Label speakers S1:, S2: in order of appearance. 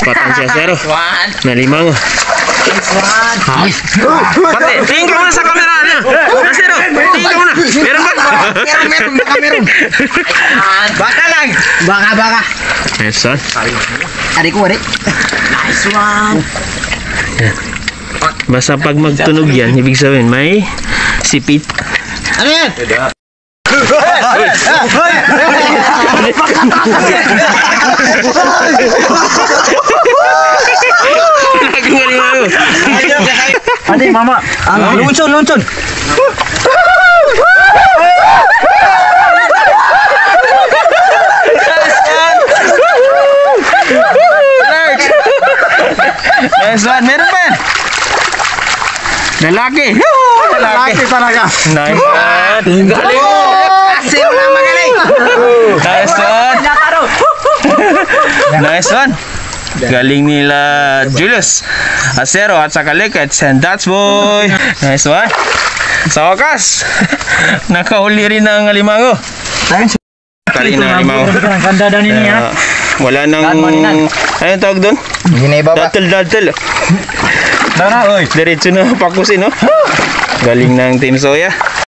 S1: Patang siya, Sero. Na limang. Pati, tingin ka muna sa kamera niya. Sero, tingin ka muna. Meron ba?
S2: Meron. Baka meron. Baka lang. Baka.
S1: Nice one.
S2: Adik ko, adik. Nice one.
S1: Basta pag magtunog yan, ibig sabihin may sipit.
S2: Ano yan? Adi, mama. Luncun.
S1: Nice one, meron pa yan. Lalaki.
S2: Laki talaga.
S1: Nice one. Galing.
S2: Sino na magaling?
S1: Nice one. Nice one. Galing nila Julius Acero at saka Lekets, and that's boy. Nice one. Sa wakas, nakahuli rin ng alimango. Kali na alimango.
S2: Ang ganda daw ninyo ha.
S1: Wala nang... Ano tawag doon?
S2: Ginaiba ba?
S1: Datel.
S2: Tara, oy.
S1: Diretso na pakusin, no? Galing ng Team Soya.